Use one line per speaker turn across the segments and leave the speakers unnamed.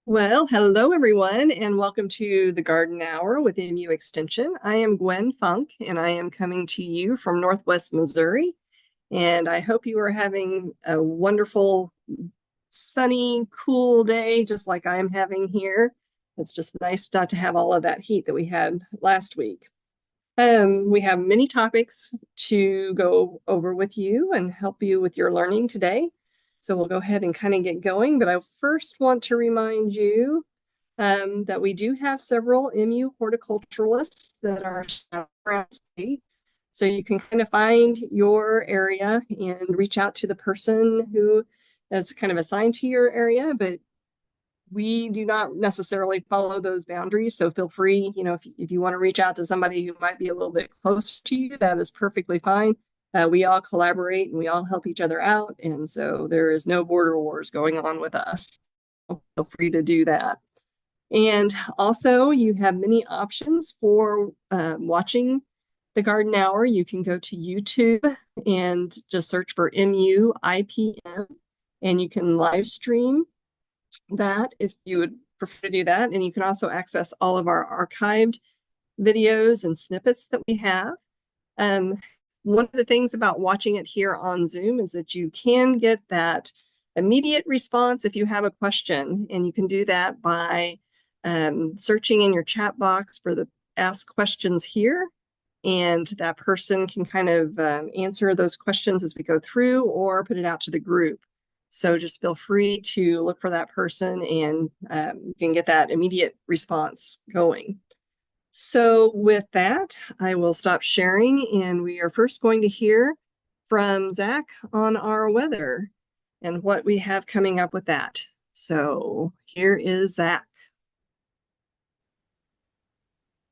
Well, hello everyone, and welcome to the Garden Hour with MU Extension. I am Gwen Funk, and I am coming to you from Northwest Missouri. And I hope you are having a wonderful, sunny, cool day, just like I am having here. It's just nice not to have all of that heat that we had last week. We have many topics to go over with you and help you with your learning today. So we'll go ahead and kind of get going, but I first want to remind you that we do have several MU horticulturalists that are around the state. So you can kind of find your area and reach out to the person who is kind of assigned to your area, but we do not necessarily follow those boundaries. So feel free, if you want to reach out to somebody who might be a little bit closer to you, that is perfectly fine. We all collaborate and we all help each other out. And so there is no border wars going on with us. Feel free to do that. And also, you have many options for watching the Garden Hour. You can go to YouTube and just search for MU IPM, and you can live stream that if you would prefer to do that. And you can also access all of our archived videos and snippets that we have. One of the things about watching it here on Zoom is that you can get that immediate response if you have a question, and you can do that by searching in your chat box for the ask questions here, and that person can kind of answer those questions as we go through or put it out to the group. So just feel free to look for that person, and you can get that immediate response going. So with that, I will stop sharing, and we are first going to hear from Zack on our weather and what we have coming up with that. So here is Zack.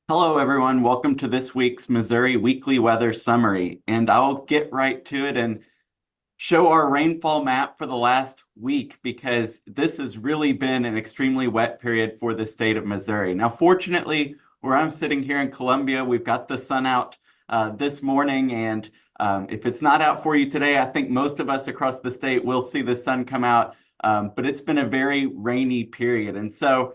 Hello, everyone. Welcome to this week's Missouri Weekly Weather Summary. And I'll get right to it and show our rainfall map for the last week, because this has really been an extremely wet period for the state of Missouri. Now, fortunately, where I'm sitting here in Columbia, we've got the sun out this morning. And if it's not out for you today, I think most of us across the state will see the sun come out. But it's been a very rainy period. And so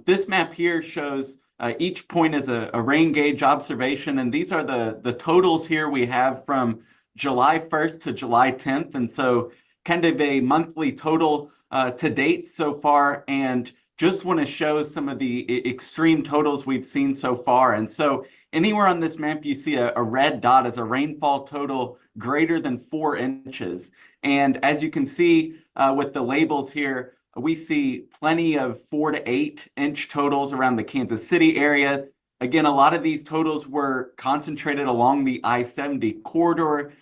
this map here shows each point is a rain gauge observation, and these are the totals here we have from July 1st to July 10th, and so kind of a monthly total to date so far, and just want to show some of the extreme totals we've seen so far. And so anywhere on this map you see a red dot as a rainfall total greater than 4 inches. And as you can see with the labels here, we see plenty of 4 to 8 inch totals around the Kansas City area. Again, a lot of these totals were concentrated along the I-70 corridor.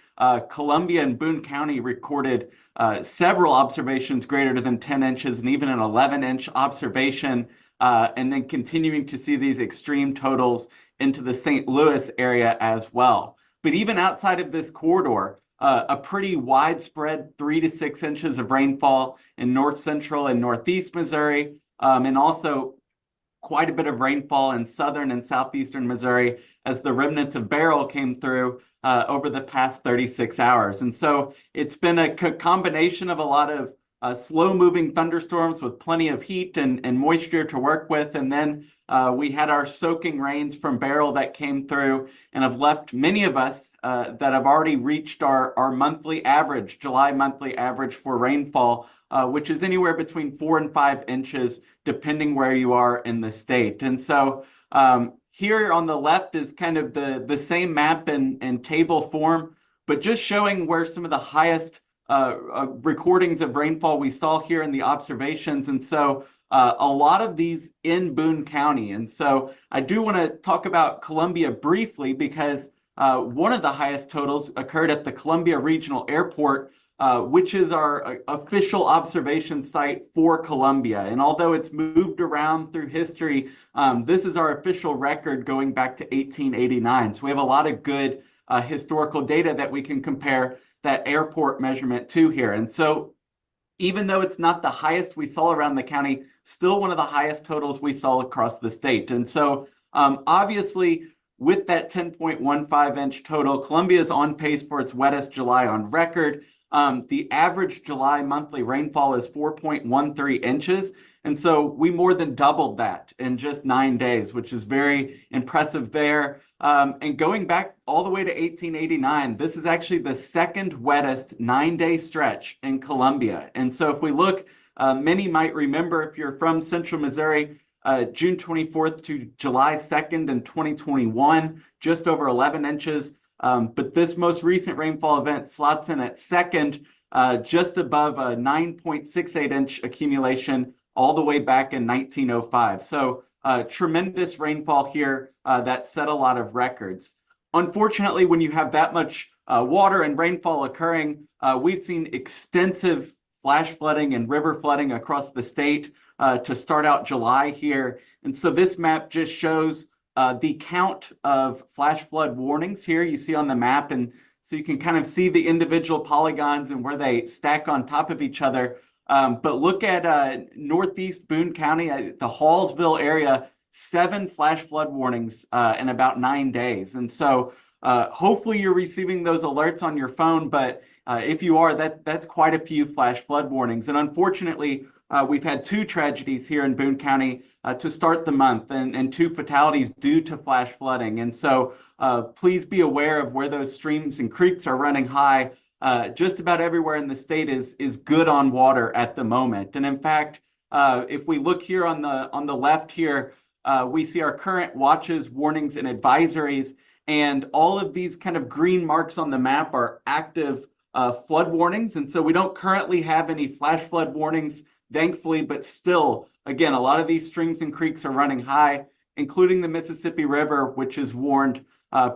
Columbia and Boone County recorded several observations greater than 10 inches and even an 11-inch observation, and then continuing to see these extreme totals into the St. Louis area as well. But even outside of this corridor, a pretty widespread 3 to 6 inches of rainfall in north central and northeast Missouri, and also quite a bit of rainfall in southern and southeastern Missouri as the remnants of Beryl came through over the past 36 hours. And so it's been a combination of a lot of slow-moving thunderstorms with plenty of heat and moisture to work with. And then we had our soaking rains from Beryl that came through and have left many of us that have already reached our monthly average, July monthly average for rainfall, which is anywhere between 4 and 5 inches, depending where you are in the state. And so here on the left is kind of the same map in table form, but just showing where some of the highest recordings of rainfall we saw here in the observations. And so a lot of these in Boone County. And so I do want to talk about Columbia briefly, because one of the highest totals occurred at the Columbia Regional Airport, which is our official observation site for Columbia. And although it's moved around through history, this is our official record going back to 1889. So we have a lot of good historical data that we can compare that airport measurement to here. And so even though it's not the highest we saw around the county, still one of the highest totals we saw across the state. And so obviously, with that 10.15 inch total, Columbia is on pace for its wettest July on record. The average July monthly rainfall is 4.13 inches. And so we more than doubled that in just 9 days, which is very impressive there. And going back all the way to 1889, this is actually the second wettest 9-day stretch in Columbia. And so if we look, many might remember, if you're from Central Missouri, June 24th to July 2nd in 2021, just over 11 inches. But this most recent rainfall event slots in at second, just above a 9.68 inch accumulation all the way back in 1905. So tremendous rainfall here that set a lot of records. Unfortunately, when you have that much water and rainfall occurring, we've seen extensive flash flooding and river flooding across the state to start out July here. And so this map just shows the count of flash flood warnings here you see on the map. And so you can kind of see the individual polygons and where they stack on top of each other. But look at northeast Boone County, the Hallsville area, 7 flash flood warnings in about 9 days. And so hopefully you're receiving those alerts on your phone, but if you are, that's quite a few flash flood warnings. And unfortunately, we've had 2 tragedies here in Boone County to start the month, and 2 fatalities due to flash flooding. And so please be aware of where those streams and creeks are running high. Just about everywhere in the state is good on water at the moment. And in fact, if we look here on the left here, we see our current watches, warnings, and advisories. And all of these kind of green marks on the map are active flood warnings. And so we don't currently have any flash flood warnings, thankfully, but still, again, a lot of these streams and creeks are running high, including the Mississippi River, which is warned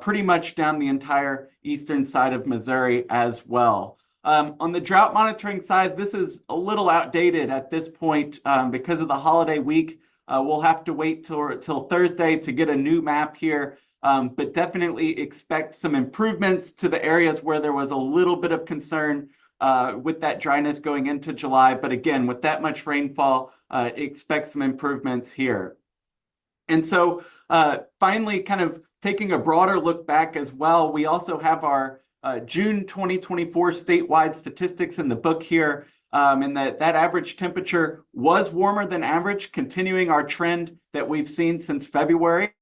pretty much down the entire eastern side of Missouri as well. On the drought monitoring side, this is a little outdated at this point because of the holiday week. We'll have to wait till Thursday to get a new map here, but definitely expect some improvements to the areas where there was a little bit of concern with that dryness going into July. But again, with that much rainfall, expect some improvements here. And so finally, kind of taking a broader look back as well, we also have our June 2024 statewide statistics in the book here. And that average temperature was warmer than average, continuing our trend that we've seen since February.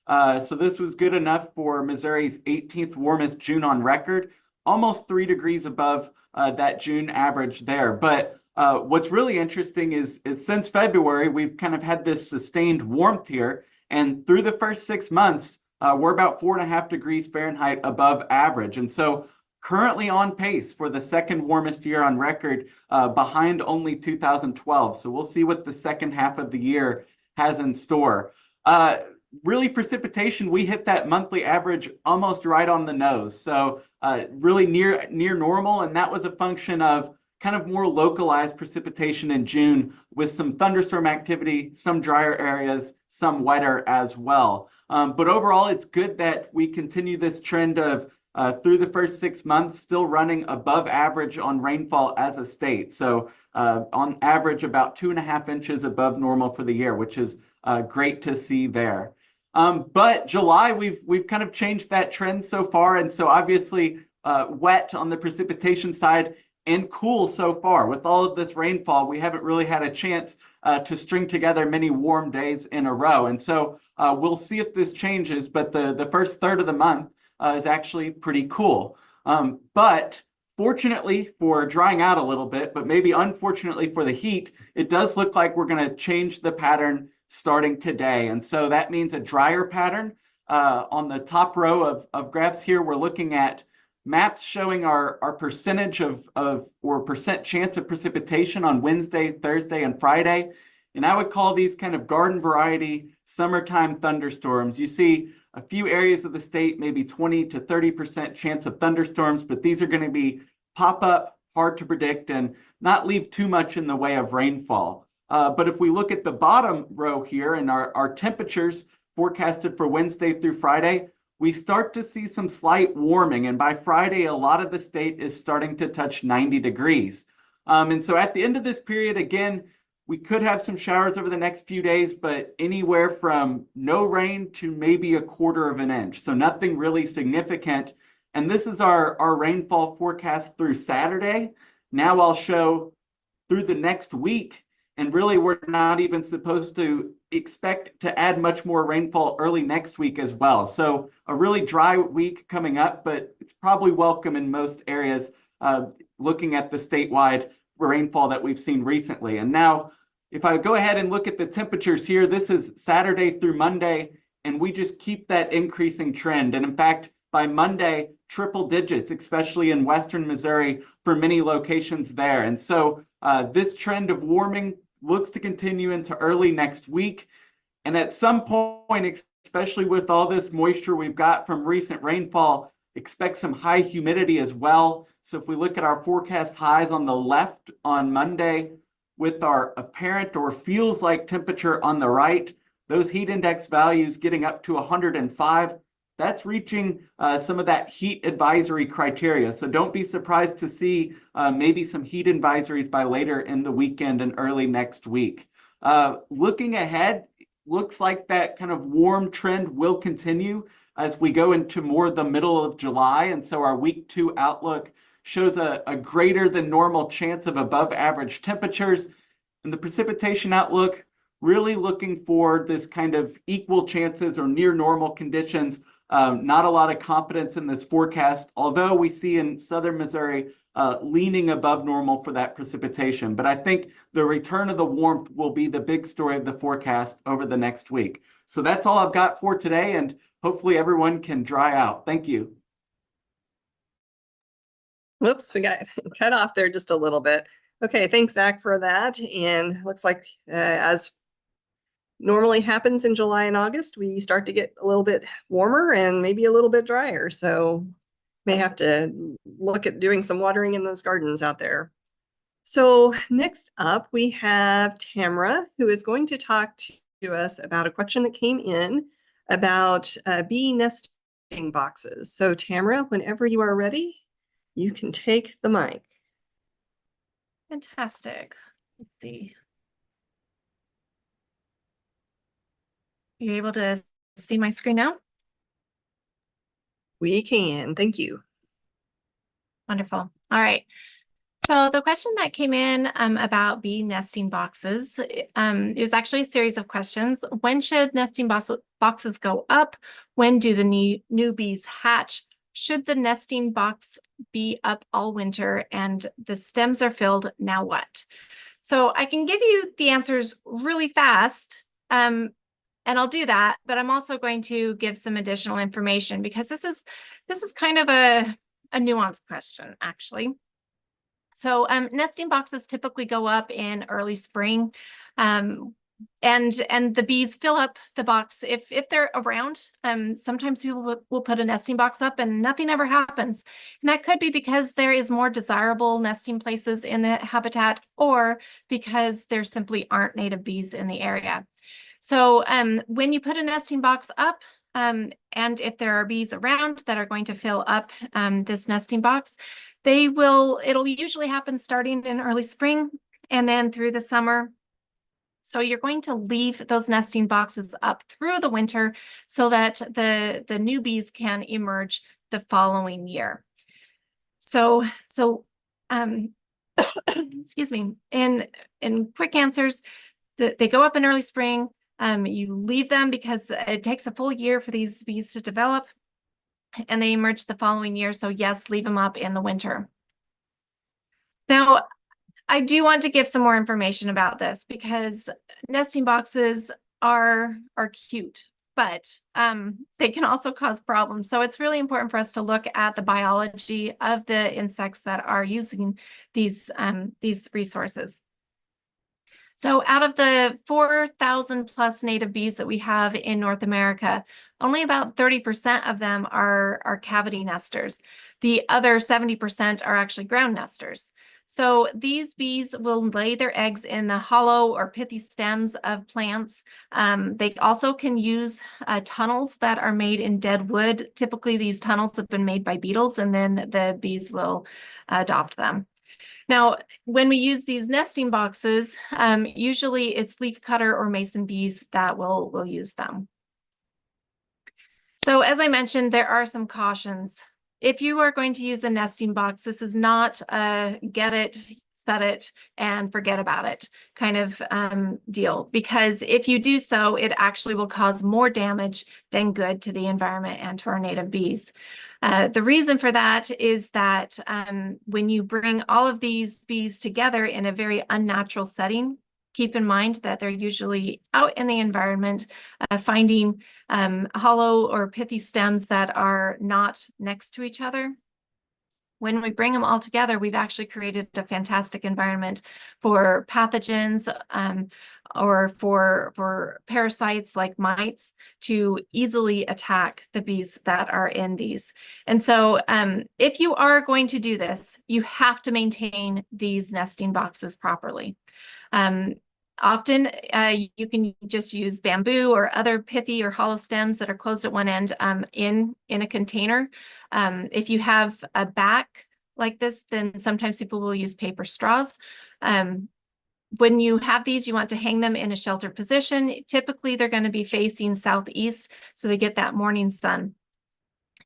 So this was good enough for Missouri's 18th warmest June on record, almost 3 degrees above that June average there. But what's really interesting is since February, we've kind of had this sustained warmth here. And through the first 6 months, we're about 4.5 degrees Fahrenheit above average. And so currently on pace for the second warmest year on record, behind only 2012. So we'll see what the second half of the year has in store. Really, precipitation, we hit that monthly average almost right on the nose. So really near normal. And that was a function of kind of more localized precipitation in June with some thunderstorm activity, some drier areas, some wetter as well. But overall, it's good that we continue this trend of through the first 6 months, still running above average on rainfall as a state. So on average, about 2.5 inches above normal for the year, which is great to see there. But July, we've kind of changed that trend so far. And so obviously wet on the precipitation side and cool so far. With all of this rainfall, we haven't really had a chance to string together many warm days in a row. And so we'll see if this changes, but the first third of the month is actually pretty cool. But fortunately for drying out a little bit, but maybe unfortunately for the heat, it does look like we're going to change the pattern starting today. And so that means a drier pattern. On the top row of graphs here, we're looking at maps showing our percentage or percent chance of precipitation on Wednesday, Thursday, and Friday. And I would call these kind of garden variety summertime thunderstorms. You see a few areas of the state, maybe 20 to 30% chance of thunderstorms, but these are going to be pop up, hard to predict, and not leave too much in the way of rainfall. But if we look at the bottom row here and our temperatures forecasted for Wednesday through Friday, we start to see some slight warming. And by Friday, a lot of the state is starting to touch 90 degrees. And so at the end of this period, again, we could have some showers over the next few days, but anywhere from no rain to maybe 1/4 of an inch. So nothing really significant. And this is our rainfall forecast through Saturday. Now I'll show through the next week. And really, we're not even supposed to expect to add much more rainfall early next week as well. So a really dry week coming up, but it's probably welcome in most areas, looking at the statewide rainfall that we've seen recently. And now, if I go ahead and look at the temperatures here, this is Saturday through Monday, and we just keep that increasing trend. And in fact, by Monday, triple digits, especially in Western Missouri for many locations there. And so this trend of warming looks to continue into early next week. And at some point, especially with all this moisture we've got from recent rainfall, expect some high humidity as well. So if we look at our forecast highs on the left on Monday with our apparent or feels like temperature on the right, those heat index values getting up to 105, that's reaching some of that heat advisory criteria. So don't be surprised to see maybe some heat advisories by later in the weekend and early next week. Looking ahead, looks like that kind of warm trend will continue as we go into more the middle of July. And so our week 2 outlook shows a greater than normal chance of above average temperatures. And the precipitation outlook really looking for this kind of equal chances or near normal conditions. Not a lot of confidence in this forecast, although we see in southern Missouri leaning above normal for that precipitation. But I think the return of the warmth will be the big story of the forecast over the next week. So that's all I've got for today, and hopefully everyone can dry out. Thank you.
Whoops, we got cut off there just a little bit. Okay, thanks, Zach, for that. And looks like as normally happens in July and August, we start to get a little bit warmer and maybe a little bit drier. So may have to look at doing some watering in those gardens out there. So next up, we have Tamra, who is going to talk to us about a question that came in about bee nesting boxes. So Tamra, whenever you are ready, you can take the mic.
Fantastic. Let's see. Are you able to see my screen now?
We can, thank you.
Wonderful. All right. So the question that came in about bee nesting boxes, it was actually a series of questions. When should nesting boxes go up? When do the new bees hatch? Should the nesting box be up all winter and the stems are filled? Now what? So I can give you the answers really fast. And I'll do that, but I'm also going to give some additional information because this is kind of a nuanced question, actually. So nesting boxes typically go up in early spring, and the bees fill up the box if they're around. Sometimes people will put a nesting box up and nothing ever happens, and that could be because there is more desirable nesting places in the habitat, or because there simply aren't native bees in the area. So when you put a nesting box up, and if there are bees around that are going to fill up this nesting box, it'll usually happen starting in early spring and then through the summer. So you're going to leave those nesting boxes up through the winter so that the new bees can emerge the following year. So excuse me, in quick answers, they go up in early spring. You leave them because it takes a full year for these bees to develop, and they emerge the following year. So yes, leave them up in the winter. Now, I do want to give some more information about this because nesting boxes are cute, but they can also cause problems. So it's really important for us to look at the biology of the insects that are using these resources. So out of the 4,000 plus native bees that we have in North America, only about 30% of them are cavity nesters. The other 70% are actually ground nesters. So these bees will lay their eggs in the hollow or pithy stems of plants. They also can use tunnels that are made in dead wood. Typically, these tunnels have been made by beetles, and then the bees will adopt them. Now, when we use these nesting boxes, usually it's leafcutter or mason bees that will use them. So as I mentioned, there are some cautions. If you are going to use a nesting box, this is not a get it, set it and forget about it kind of deal. Because if you do so, it actually will cause more damage than good to the environment and to our native bees. The reason for that is that when you bring all of these bees together in a very unnatural setting, keep in mind that they're usually out in the environment, finding hollow or pithy stems that are not next to each other. When we bring them all together, we've actually created a fantastic environment for pathogens or for parasites like mites to easily attack the bees that are in these. And so if you are going to do this, you have to maintain these nesting boxes properly. Often you can just use bamboo or other pithy or hollow stems that are closed at one end in a container. If you have a back like this, then sometimes people will use paper straws. When you have these, you want to hang them in a sheltered position. Typically, they're going to be facing southeast, so they get that morning sun.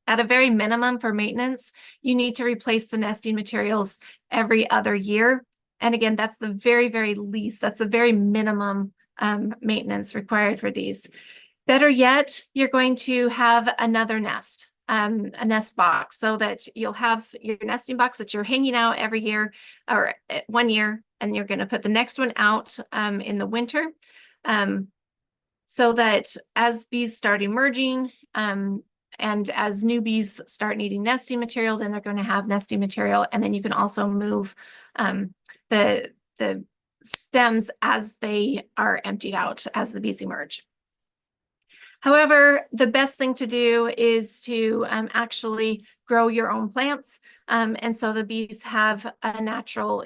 At a very minimum for maintenance, you need to replace the nesting materials every other year. And again, that's the very, very least, that's the very minimum maintenance required for these. Better yet, you're going to have another nest, a nest box, so that you'll have your nesting box that you're hanging out every year or 1 year, and you're going to put the next one out in the winter, so that as bees start emerging, and as new bees start needing nesting material, then they're going to have nesting material, and then you can also move the stems as they are emptied out as the bees emerge. However, the best thing to do is to actually grow your own plants, and so the bees have a natural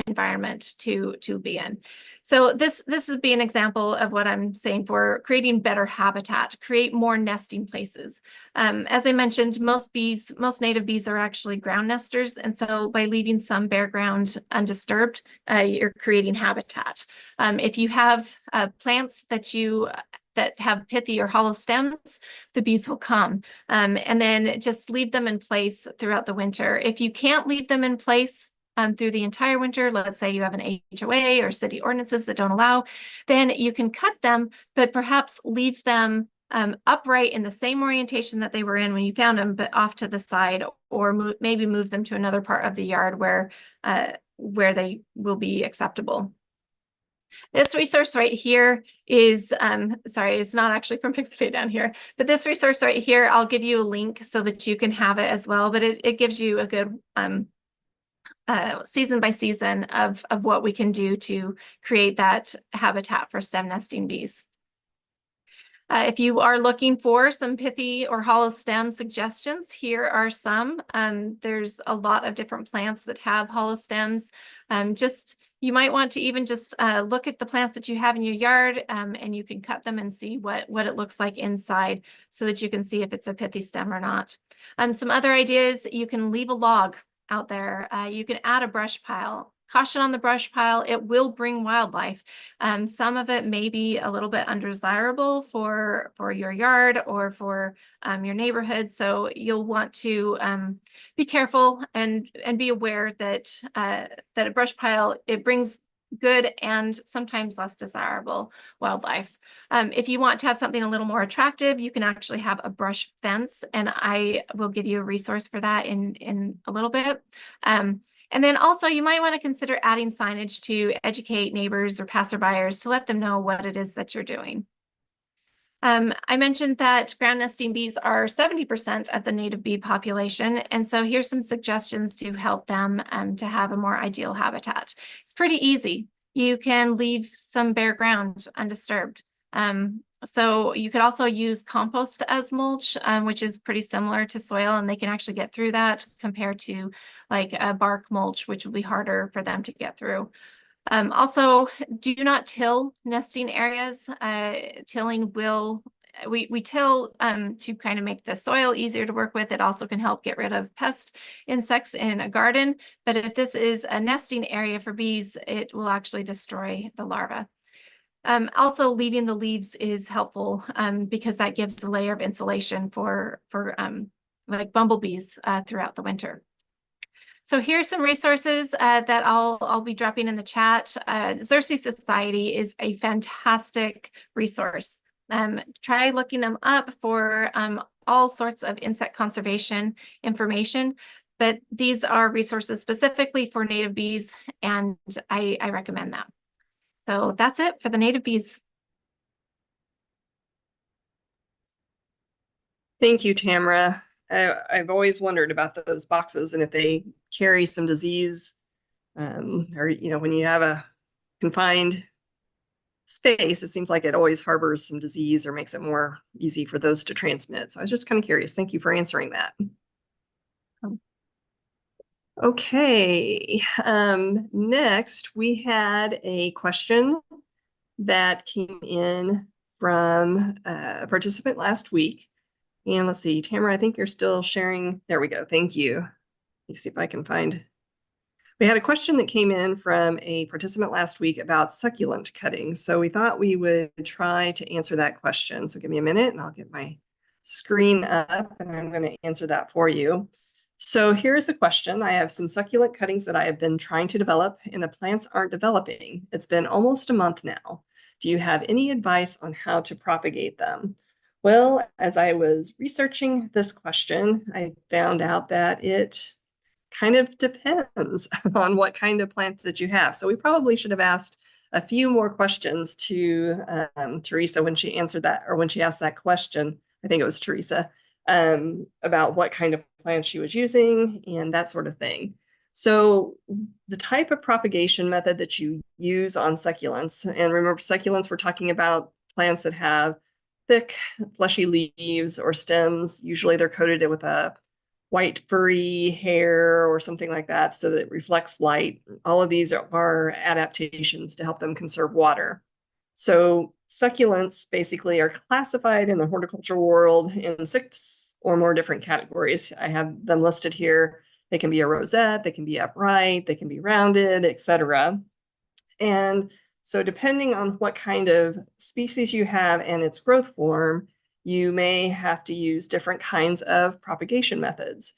environment to be in. So this would be an example of what I'm saying for creating better habitat, create more nesting places. As I mentioned, most native bees are actually ground nesters, and so by leaving some bare ground undisturbed, you're creating habitat. If you have plants that have pithy or hollow stems, the bees will come. And then just leave them in place throughout the winter. If you can't leave them in place through the entire winter, let's say you have an HOA or city ordinances that don't allow, then you can cut them, but perhaps leave them upright in the same orientation that they were in when you found them, but off to the side, or maybe move them to another part of the yard where they will be acceptable. This resource right here is, sorry, it's not actually from Pixabay down here, but this resource right here, I'll give you a link so that you can have it as well, but it gives you a good season by season of what we can do to create that habitat for stem nesting bees. If you are looking for some pithy or hollow stem suggestions, here are some. There's a lot of different plants that have hollow stems. You might want to even just look at the plants that you have in your yard, and you can cut them and see what it looks like inside so that you can see if it's a pithy stem or not. Some other ideas, you can leave a log out there. You can add a brush pile. Caution on the brush pile, it will bring wildlife. Some of it may be a little bit undesirable for your yard or for your neighborhood. So you'll want to be careful and be aware that a brush pile, it brings good and sometimes less desirable wildlife. If you want to have something a little more attractive, you can actually have a brush fence, and I will give you a resource for that in a little bit. And then also you might want to consider adding signage to educate neighbors or passerbyers to let them know what it is that you're doing. I mentioned that ground nesting bees are 70% of the native bee population, and so here's some suggestions to help them to have a more ideal habitat. It's pretty easy. You can leave some bare ground undisturbed. So you could also use compost as mulch, which is pretty similar to soil, and they can actually get through that compared to like a bark mulch, which will be harder for them to get through. Also, do not till nesting areas. Tilling will, we till to kind of make the soil easier to work with. It also can help get rid of pest insects in a garden. But if this is a nesting area for bees, it will actually destroy the larvae. Also, leaving the leaves is helpful because that gives a layer of insulation for like bumblebees throughout the winter. So here's some resources that I'll be dropping in the chat. Xerces Society is a fantastic resource. Try looking them up for all sorts of insect conservation information, but these are resources specifically for native bees, and I recommend that. So that's it for the native bees.
Thank you, Tamra. I've always wondered about those boxes and if they carry some disease, or, you know, when you have a confined space, it seems like it always harbors some disease or makes it more easy for those to transmit. So I was just kind of curious. Thank you for answering that. Okay, next we had a question that came in from a participant last week. And let's see, Tamara, I think you're still sharing. There we go. Thank you. Let me see if I can find. We had a question that came in from a participant last week about succulent cutting. So we thought we would try to answer that question. So give me a minute and I'll get my screen up and I'm going to answer that for you. So here's the question. I have some succulent cuttings that I have been trying to develop and the plants aren't developing. It's been almost a month now. Do you have any advice on how to propagate them? Well, as I was researching this question, I found out that it kind of depends on what kind of plants that you have. So we probably should have asked a few more questions to Teresa when she answered that, or when she asked that question. I think it was Teresa, about what kind of plants she was using and that sort of thing. So the type of propagation method that you use on succulents, and remember succulents, we're talking about plants that have thick, fleshy leaves or stems. Usually they're coated with a white furry hair or something like that so that it reflects light. All of these are adaptations to help them conserve water. So succulents basically are classified in the horticulture world in 6 or more different categories. I have them listed here. They can be a rosette, they can be upright, they can be rounded, etc. And so depending on what kind of species you have and its growth form, you may have to use different kinds of propagation methods.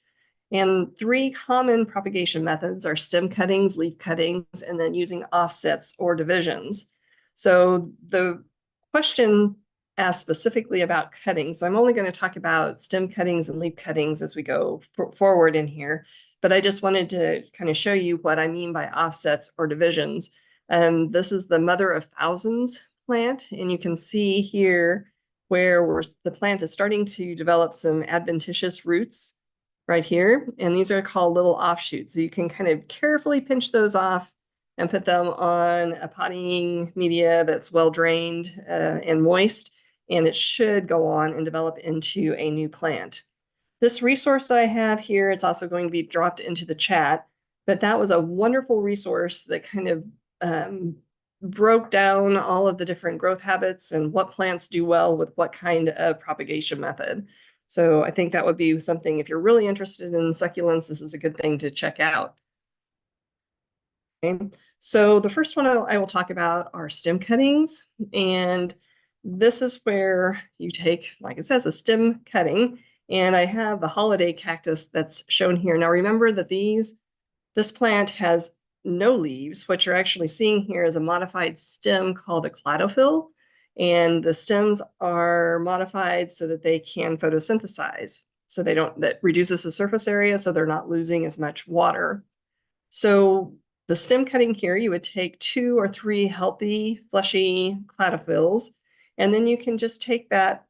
And 3 common propagation methods are stem cuttings, leaf cuttings, and then using offsets or divisions. So the question asked specifically about cuttings. So I'm only going to talk about stem cuttings and leaf cuttings as we go forward in here. But I just wanted to kind of show you what I mean by offsets or divisions. This is the mother of thousands plant, and you can see here where the plant is starting to develop some adventitious roots right here. And these are called little offshoots. So you can kind of carefully pinch those off and put them on a potting media that's well drained and moist, and it should go on and develop into a new plant. This resource that I have here, it's also going to be dropped into the chat, but that was a wonderful resource that kind of broke down all of the different growth habits and what plants do well with what kind of propagation method. So I think that would be something, if you're really interested in succulents, this is a good thing to check out. Okay. So the first one I will talk about are stem cuttings. And this is where you take, like it says, a stem cutting. And I have the holiday cactus that's shown here. Now remember that this plant has no leaves. What you're actually seeing here is a modified stem called a cladophyll. And the stems are modified so that they can photosynthesize. So that reduces the surface area so they're not losing as much water. So the stem cutting here, you would take 2 or 3 healthy, fleshy cladophylls, and then you can just take that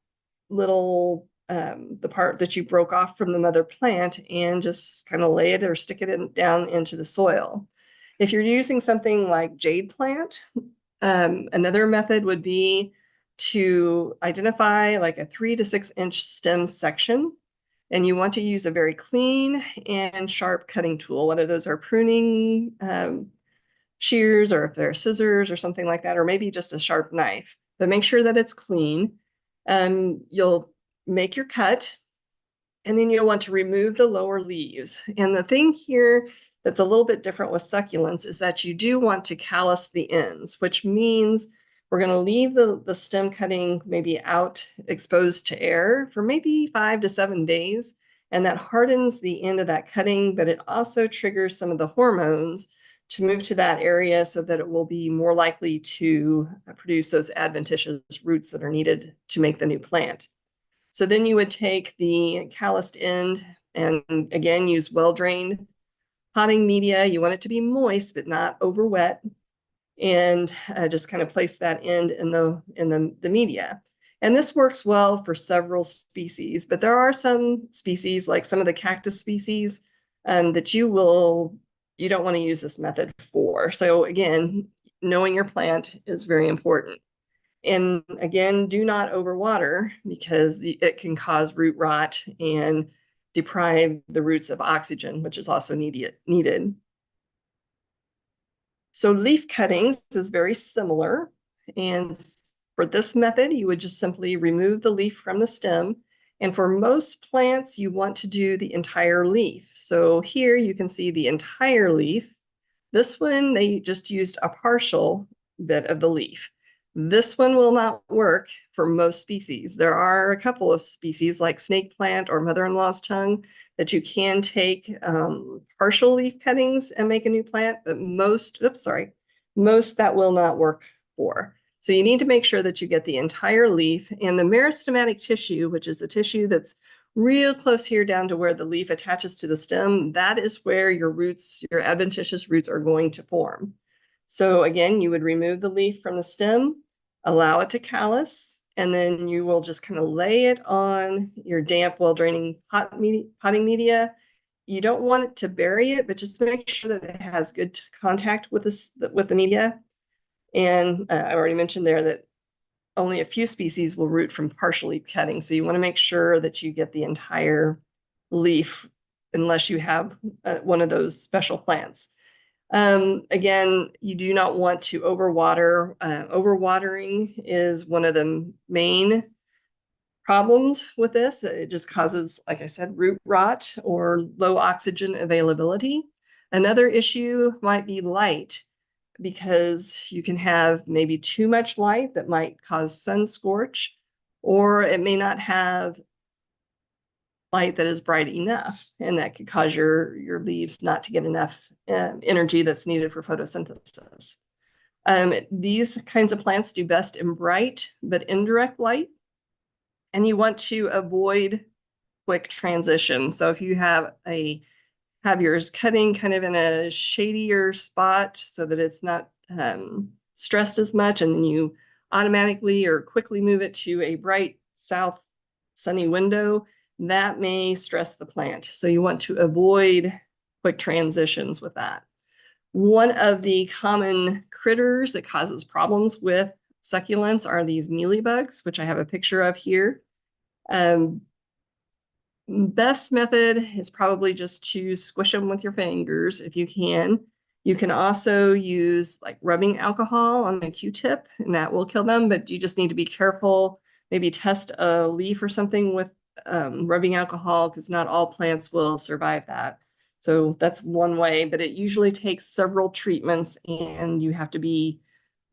little, the part that you broke off from the mother plant and just kind of lay it or stick it down into the soil. If you're using something like jade plant, another method would be to identify like a 3 to 6 inch stem section. And you want to use a very clean and sharp cutting tool, whether those are pruning shears or if they're scissors or something like that, or maybe just a sharp knife. But make sure that it's clean. You'll make your cut, and then you'll want to remove the lower leaves. And the thing here that's a little bit different with succulents is that you do want to callus the ends, which means we're going to leave the stem cutting maybe out exposed to air for maybe 5 to 7 days. And that hardens the end of that cutting, but it also triggers some of the hormones to move to that area so that it will be more likely to produce those adventitious roots that are needed to make the new plant. So then you would take the calloused end and again use well-drained potting media. You want it to be moist but not over wet, and just kind of place that end in the media. And this works well for several species, but there are some species, like some of the cactus species, that you don't want to use this method for. So again, knowing your plant is very important. And again, do not overwater, because it can cause root rot and deprive the roots of oxygen, which is also needed. So leaf cuttings is very similar. And for this method, you would just simply remove the leaf from the stem. And for most plants, you want to do the entire leaf. So here you can see the entire leaf. This one, they just used a partial bit of the leaf. This one will not work for most species. There are a couple of species like snake plant or mother-in-law's tongue that you can take partial leaf cuttings and make a new plant, but most that will not work for. So you need to make sure that you get the entire leaf, and the meristematic tissue, which is the tissue that's real close here down to where the leaf attaches to the stem, that is where your roots, your adventitious roots, are going to form. So again, you would remove the leaf from the stem, allow it to callus, and then you will just kind of lay it on your damp, well-draining potting media. You don't want it to bury it, but just make sure that it has good contact with the media. And I already mentioned there that only a few species will root from partial leaf cutting. So you want to make sure that you get the entire leaf, unless you have one of those special plants. Again, you do not want to overwater. Overwatering is one of the main problems with this. It just causes, like I said, root rot or low oxygen availability. Another issue might be light, because you can have maybe too much light that might cause sun scorch, or it may not have light that is bright enough, and that could cause your leaves not to get enough energy that's needed for photosynthesis. These kinds of plants do best in bright but indirect light, and you want to avoid quick transition. So if you have yours cutting kind of in a shadier spot so that it's not stressed as much, and then you automatically or quickly move it to a bright south sunny window, that may stress the plant. So you want to avoid quick transitions with that. One of the common critters that causes problems with succulents are these mealybugs, which I have a picture of here. Best method is probably just to squish them with your fingers if you can. You can also use like rubbing alcohol on a Q-tip, and that will kill them, but you just need to be careful. Maybe test a leaf or something with rubbing alcohol, because not all plants will survive that. So that's one way, but it usually takes several treatments, and you have to be,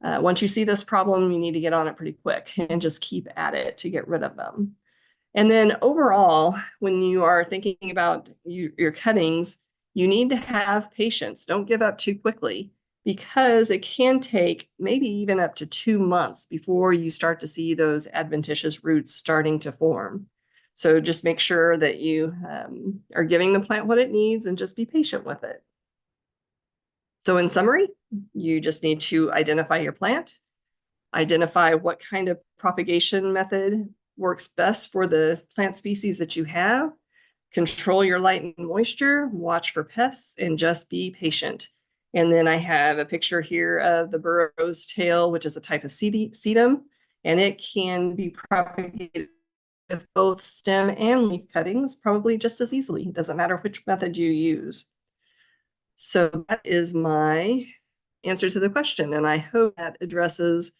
once you see this problem, you need to get on it pretty quick and just keep at it to get rid of them. And then overall, when you are thinking about your cuttings, you need to have patience. Don't give up too quickly, because it can take maybe even up to 2 months before you start to see those adventitious roots starting to form. So just make sure that you are giving the plant what it needs, and just be patient with it. So in summary, you just need to identify your plant, identify what kind of propagation method works best for the plant species that you have, control your light and moisture, watch for pests, and just be patient. And then I have a picture here of the burrow's tail, which is a type of sedum, and it can be propagated with both stem and leaf cuttings probably just as easily. It doesn't matter which method you use. So that is my answer to the question, and I hope that addresses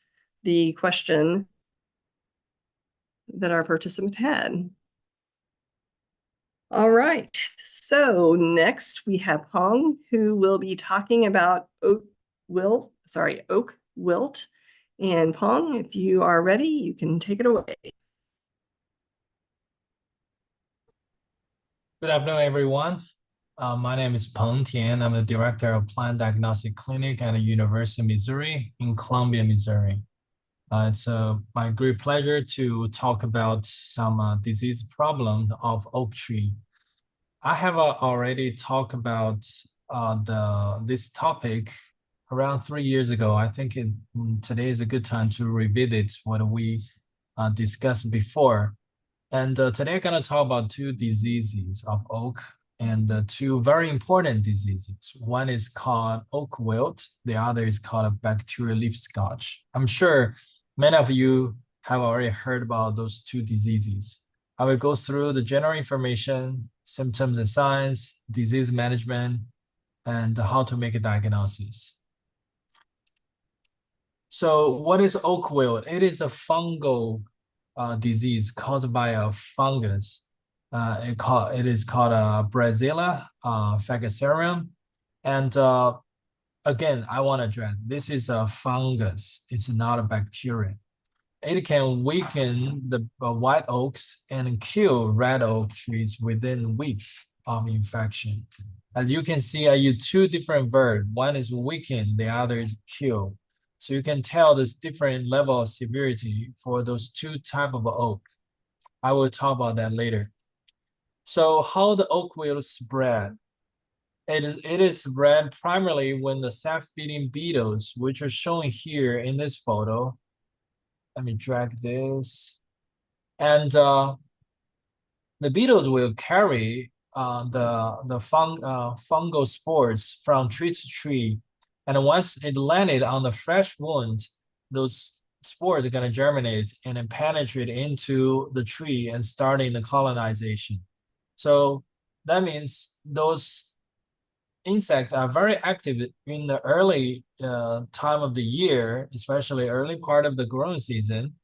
the question that our participant had. All right, so next we have Peng, who will be talking about oak wilt. And Peng, if you are ready, you can take it away.
Good afternoon, everyone. My name is Peng Tian. I'm the director of Plant Diagnostic Clinic at the University of Missouri in Columbia, Missouri. It's my great pleasure to talk about some disease problem of oak tree. I have already talked about this topic around 3 years ago. I think today is a good time to revisit what we discussed before. And today I'm going to talk about two diseases of oak and two very important diseases. One is called oak wilt. The other is called a bacterial leaf spot. I'm sure many of you have already heard about those two diseases. I will go through the general information, symptoms and signs, disease management, and how to make a diagnosis. So what is oak wilt? It is a fungal disease caused by a fungus. It is called Brazilla phagosarium. And again, I want to address this is a fungus. It's not a bacteria. It can weaken the white oaks and kill red oak trees within weeks of infection. As you can see, I use two different verbs. One is weaken, the other is kill. So you can tell this different level of severity for those two types of oak. I will talk about that later. So how the oak will spread? It is spread primarily when the sap-feeding beetles, which are shown here in this photo. Let me drag this. And the beetles will carry the fungal spores from tree to tree. And once it landed on the fresh wound, those spores are going to germinate and then penetrate into the tree and starting the colonization. So that means those insects are very active in the early time of the year, especially early part of the growing season.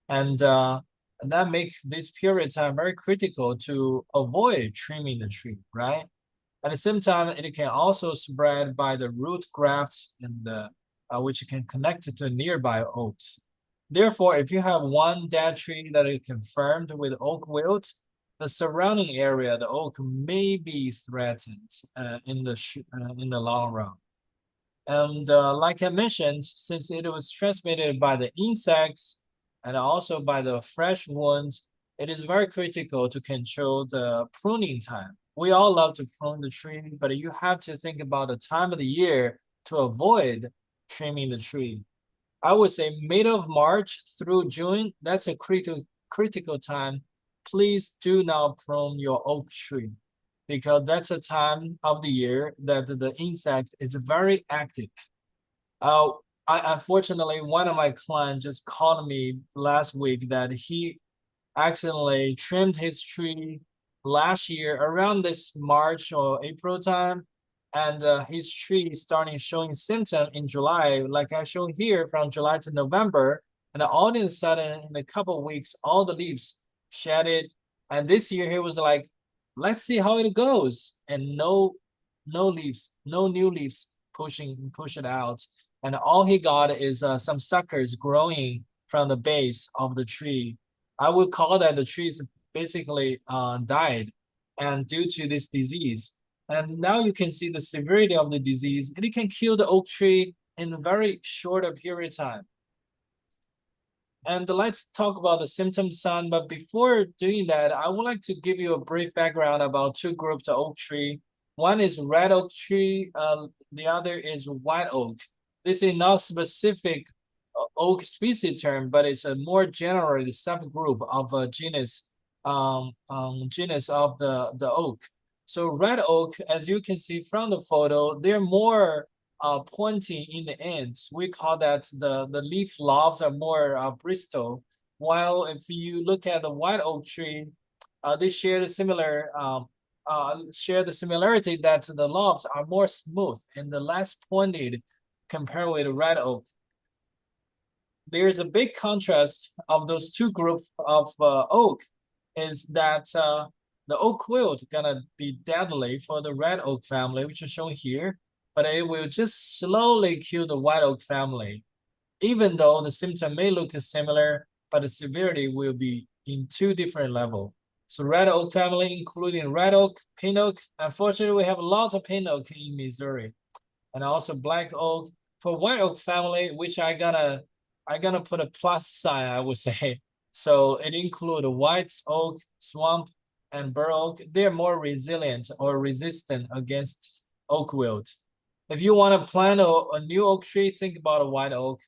And that makes this period of time very critical to avoid trimming the tree, right? At the same time, it can also spread by the root grafts and which can connect to nearby oaks. Therefore, if you have one dead tree that is confirmed with oak wilt, the surrounding area, the oak may be threatened in the long run. And like I mentioned, since it was transmitted by the insects and also by the fresh wounds, it is very critical to control the pruning time. We all love to prune the tree, but you have to think about the time of the year to avoid trimming the tree. I would say middle of March through June, that's a critical time. Please do not prune your oak tree because that's a time of the year that the insect is very active. Unfortunately, one of my clients just called me last week that he accidentally trimmed his tree last year around this March or April time, and his tree is starting showing symptoms in July, like I show here from July to November, and all of a sudden in a couple of weeks, all the leaves shedded, and this year he was like, let's see how it goes, and no leaves, no new leaves push it out, and all he got is some suckers growing from the base of the tree. I would call that the tree is basically died and due to this disease. And now you can see the severity of the disease, and it can kill the oak tree in a very short period of time. And let's talk about the symptom sign. But before doing that, I would like to give you a brief background about two groups of oak tree. One is red oak tree, the other is white oak. This is not specific oak species term, but it's a more general subgroup of a genus of the oak. So red oak, as you can see from the photo, they're more pointing in the ends. We call that the leaf lobes are more bristle. While if you look at the white oak tree, they share the similarity that the lobes are more smooth and the less pointed compared with red oak. There's a big contrast of those two groups of oak is that the oak wilt gonna be deadly for the red oak family, which is shown here, but it will just slowly kill the white oak family. Even though the symptom may look similar, but the severity will be in two different levels. So red oak family, including red oak, pin oak. Unfortunately, we have lots of pin oak in Missouri, and also black oak. For white oak family, which I gonna put a plus sign, I would say. So it includes white oak, swamp, and bur oak. They're more resilient or resistant against oak wilt. If you want to plant a new oak tree, think about a white oak.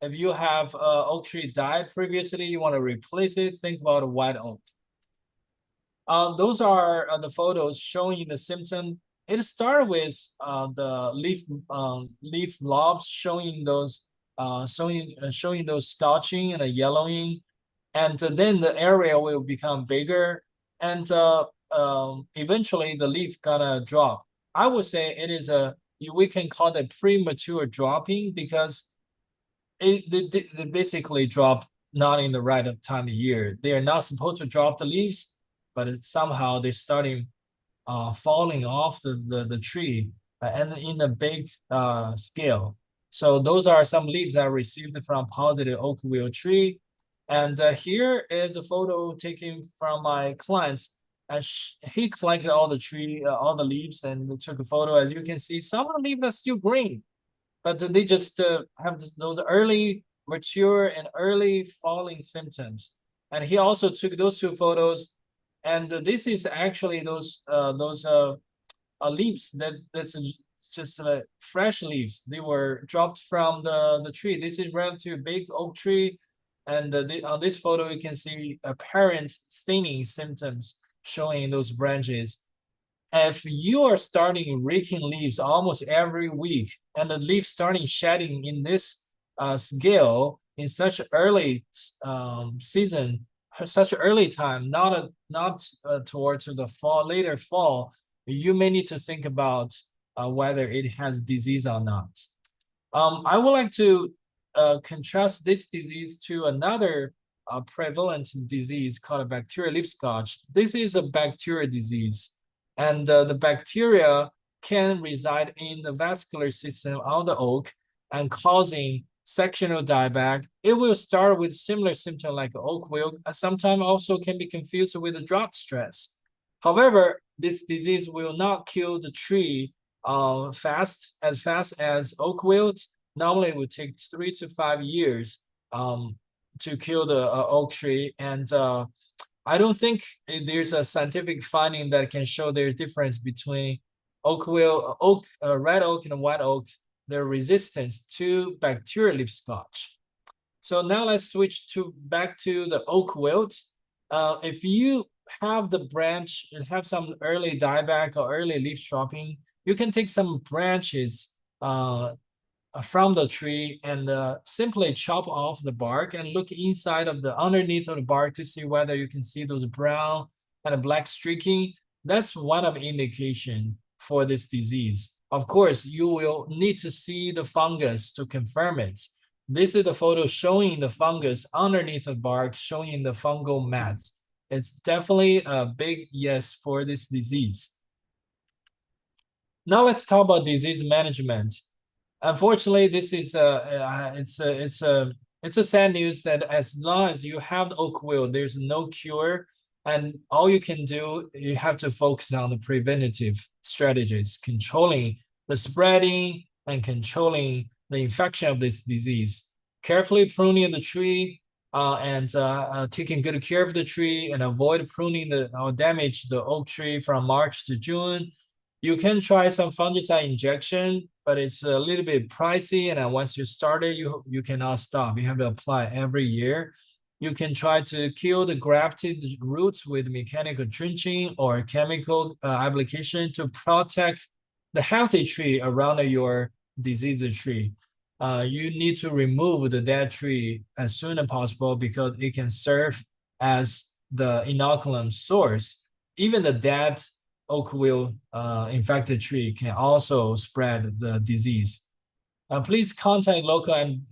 If you have oak tree died previously, you want to replace it, think about a white oak. Those are the photos showing the symptom. It started with the leaf blobs showing those showing those scorching and yellowing, and then the area will become bigger, and eventually the leaf gonna drop. I would say it is we can call it premature dropping because they basically drop not in the right time of year. They are not supposed to drop the leaves, but somehow they're starting falling off the tree and in a big scale. So those are some leaves I received from positive oak wilt tree. And here is a photo taken from my clients. And he collected all the all the leaves and took a photo. As you can see, some of the leaves are still green, but they just have those early mature and early falling symptoms. And he also took those two photos, and this is actually those leaves that's just fresh leaves. They were dropped from the tree. This is relatively big oak tree, and on this photo you can see apparent thinning symptoms showing those branches. If you are starting raking leaves almost every week, and the leaves starting shedding in this scale in such early season, such early time, not towards the fall, later fall, you may need to think about whether it has disease or not. I would like to contrast this disease to another prevalent disease called bacterial leaf spotch. This is a bacterial disease, and the bacteria can reside in the vascular system of the oak and causing sectional dieback. It will start with similar symptoms like oak wilt, and sometimes also can be confused with a drought stress. However, this disease will not kill the tree fast as oak wilt. Normally, it would take 3 to 5 years to kill the oak tree, and I don't think there's a scientific finding that can show their difference between red oak and white oak, their resistance to bacterial leaf spotch. So now let's switch back to the oak wilt. If you have the branch and have some early dieback or early leaf dropping, you can take some branches from the tree and simply chop off the bark and look inside of the underneath of the bark to see whether you can see those brown and black streaking. That's one of the indication for this disease. Of course, you will need to see the fungus to confirm it. This is the photo showing the fungus underneath the bark, showing the fungal mats. It's definitely a big yes for this disease. Now let's talk about disease management. Unfortunately, this is it's a sad news that as long as you have oak wilt, there's no cure, and all you can do, you have to focus on the preventative strategies, controlling the spreading and controlling the infection of this disease, carefully pruning the tree and taking good care of the tree, and avoid pruning or damage the oak tree from March to June. You can try some fungicide injection, but it's a little bit pricey, and once you start it, you cannot stop. You have to apply every year. You can try to kill the grafted roots with mechanical drenching or chemical application to protect the healthy tree around your diseased tree. You need to remove the dead tree as soon as possible because it can serve as the inoculum source. Even the dead oak wilt infected tree can also spread the disease. Please contact local and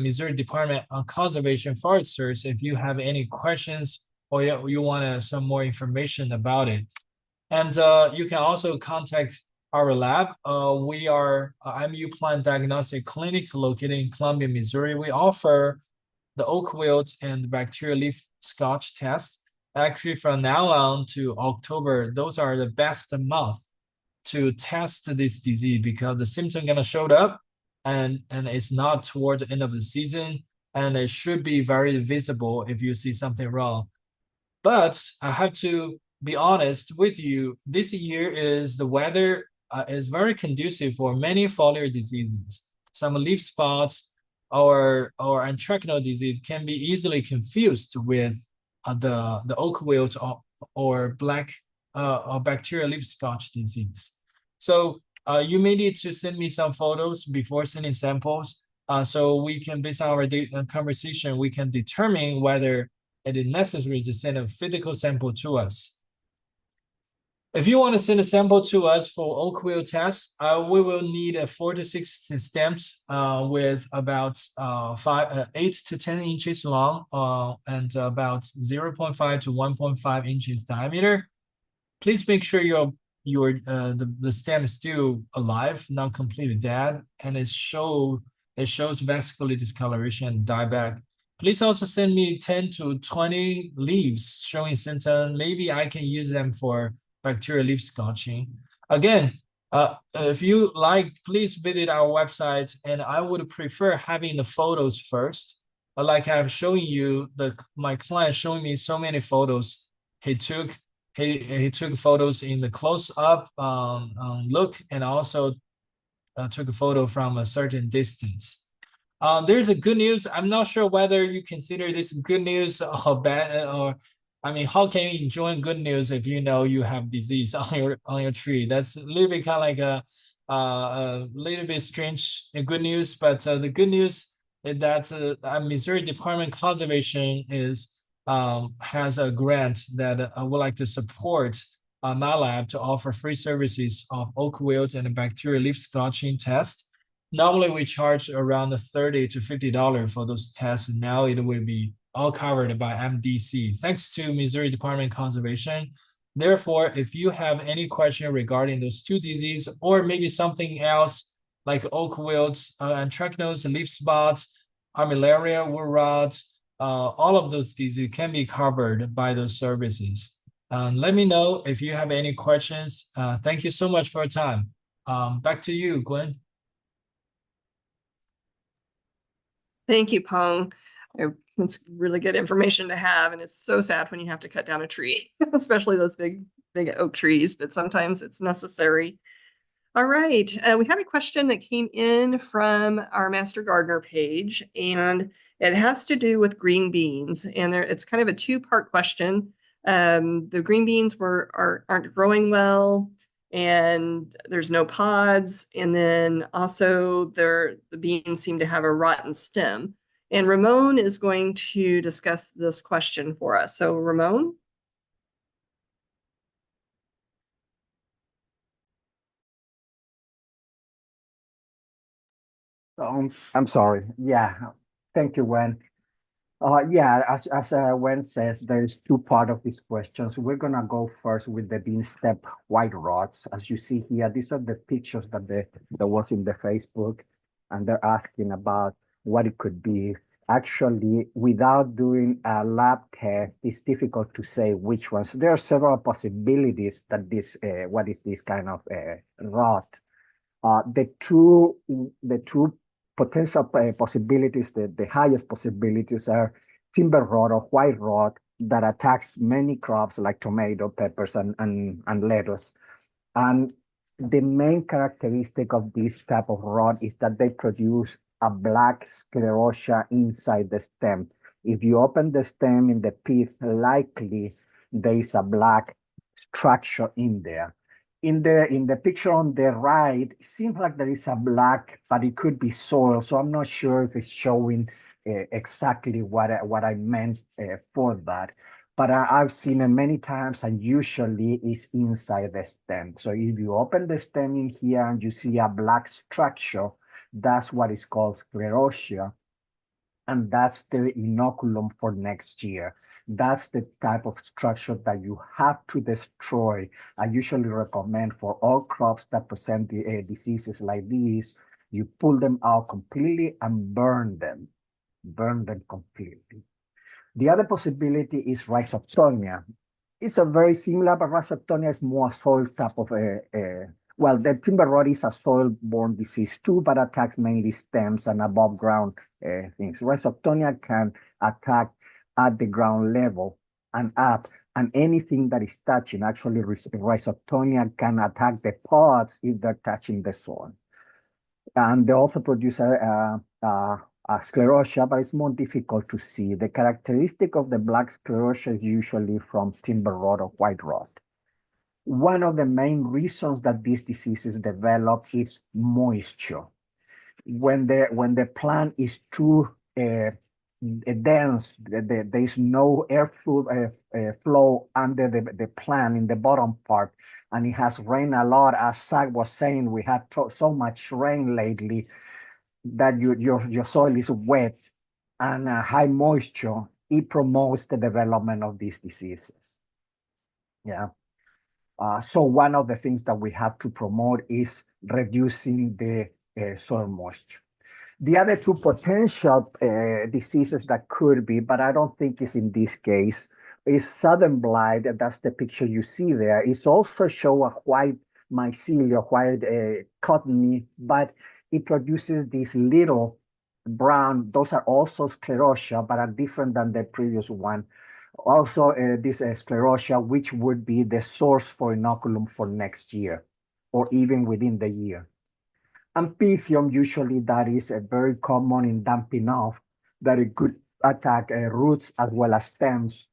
Missouri Department of Conservation Forest Service if you have any questions or you want some more information about it. And you can also contact our lab. We are IMU Plant Diagnostic Clinic located in Columbia, Missouri. We offer the oak wilt and bacterial leaf spotch test. Actually, from now on to October, those are the best month to test this disease because the symptom gonna show up and it's not toward the end of the season, and it should be very visible if you see something wrong. But I have to be honest with you, this year is the weather is very conducive for many foliar diseases. Some leaf spots or anthracnose disease can be easily confused with the oak wilt or black or bacterial leaf spot disease. So you may need to send me some photos before sending samples. So we can, based on our conversation, we can determine whether it is necessary to send a physical sample to us. If you want to send a sample to us for oak wilt test, we will need a 4 to 6 stamps with about 8 to 10 inches long and about 0.5 to 1.5 inches diameter. Please make sure the stem is still alive, not completely dead, and it shows vascular discoloration and dieback. Please also send me 10 to 20 leaves showing symptom. Maybe I can use them for bacterial leaf scorching. Again, if you like, please visit our website, and I would prefer having the photos first. Like I've shown you, my client showing me so many photos. He took photos in the close-up look, and also took a photo from a certain distance. There's a good news. I'm not sure whether you consider this good news or bad, or I mean, how can you enjoy good news if you know you have disease on your tree? That's a little bit kind of like a little bit strange good news. But the good news is that Missouri Department of Conservation has a grant that I would like to support my lab to offer free services of oak wilt and bacterial leaf scorching tests. Normally, we charge around $30 to $50 for those tests. Now it will be all covered by MDC, thanks to Missouri Department of Conservation. Therefore, if you have any question regarding those two diseases, or maybe something else like oak wilt, anthracnose, leaf spots, armillaria, wood rot, all of those diseases can be covered by those services. Let me know if you have any questions. Thank you so much for your time. Back to you, Gwen.
Thank you, Peng. It's really good information to have, and it's so sad when you have to cut down a tree, especially those big oak trees, but sometimes it's necessary. All right, we have a question that came in from our Master Gardener page, and it has to do with green beans, and it's kind of a two-part question. The green beans aren't growing well, and there's no pods, and then also the beans seem to have a rotten stem. And Ramon is going to discuss this question for us. So Ramon?
I'm sorry. Yeah, thank you, Gwen. Yeah, as Gwen says, there's two parts of this question. So we're gonna go first with the bean step white rods. As you see here, these are the pictures that was in the Facebook, and they're asking about what it could be. Actually, without doing a lab test, it's difficult to say which ones. There are several possibilities that what is this kind of rod. The two potential possibilities, the highest possibilities are timber rot or white rot that attacks many crops like tomato, peppers, and lettuce. And the main characteristic of this type of rot is that they produce a black sclerotia inside the stem. If you open the stem in the pith, likely there is a black structure in there. In the picture on the right, it seems like there is a black, but it could be soil. So I'm not sure if it's showing exactly what I meant for that. But I've seen it many times, and usually it's inside the stem. So if you open the stem in here and you see a black structure, that's what is called sclerotia. And that's the inoculum for next year. That's the type of structure that you have to destroy. I usually recommend for all crops that present diseases like these, you pull them out completely and burn them completely. The other possibility is Rhizoctonia. It's a very similar, but Rhizoctonia is more a soil type of well, the timber rot is a soil-borne disease too, but attacks mainly stems and above ground things. Rhizoctonia can attack at the ground level and up, and anything that is touching. Actually, Rhizoctonia can attack the pods if they're touching the soil. And they also produce a sclerotia, but it's more difficult to see. The characteristic of the black sclerotia is usually from timber rot or white rot. One of the main reasons that these diseases develop is moisture. When the plant is too dense, there is no air flow under the plant in the bottom part, and it has rained a lot. As Zack was saying, we had so much rain lately that your soil is wet and high moisture. It promotes the development of these diseases. Yeah. So one of the things that we have to promote is reducing the soil moisture. The other two potential diseases that could be, but I don't think it's in this case, is southern blight. That's the picture you see there. It also shows a white mycelia, white cottony, but it produces these little brown, those are also sclerotia, but are different than the previous one. Also, this sclerotia, which would be the source for inoculum for next year, or even within the year. And Pythium, usually that is very common in damp enough that it could attack roots as well as stems,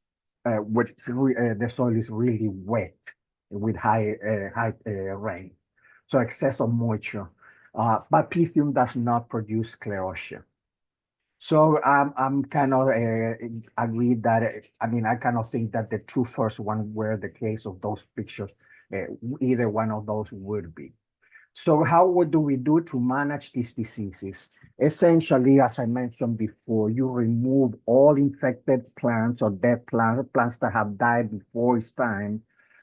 which the soil is really wet with high rain. So excess of moisture. But Pythium does not produce sclerotia. So I'm kind of agree that, I mean, I kind of think that the two first one were the case of those pictures. Either one of those would be. So what do we do to manage these diseases? Essentially, as I mentioned before, you remove all infected plants or dead plants that have died before its time,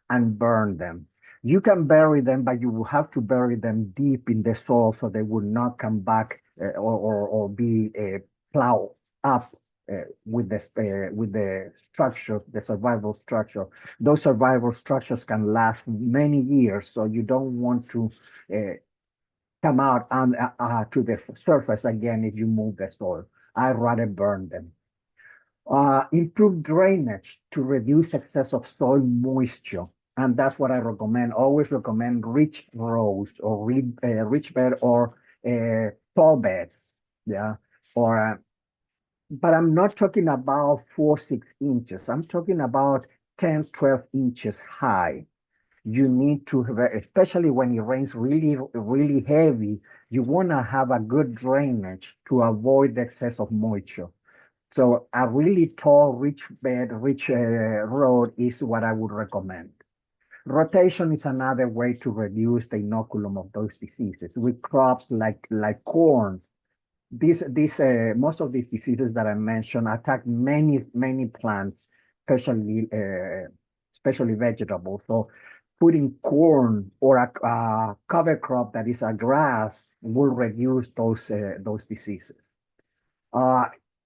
and burn them. You can bury them, but you will have to bury them deep in the soil so they will not come back or be plowed up with the structure, the survival structure. Those survival structures can last many years, so you don't want to come out to the surface again if you move the soil. I'd rather burn them. Improve drainage to reduce excess of soil moisture. And that's what I recommend. Always recommend rich rows or rich bed or tall beds. Yeah. But I'm not talking about 4-6 inches. I'm talking about 10-12 inches high. You need to have, especially when it rains really, really heavy, you want to have a good drainage to avoid the excess of moisture. So a really tall, rich bed, rich road is what I would recommend. Rotation is another way to reduce the inoculum of those diseases with crops like corn. Most of these diseases that I mentioned attack many plants, especially vegetables. So putting corn or a cover crop that is a grass will reduce those diseases.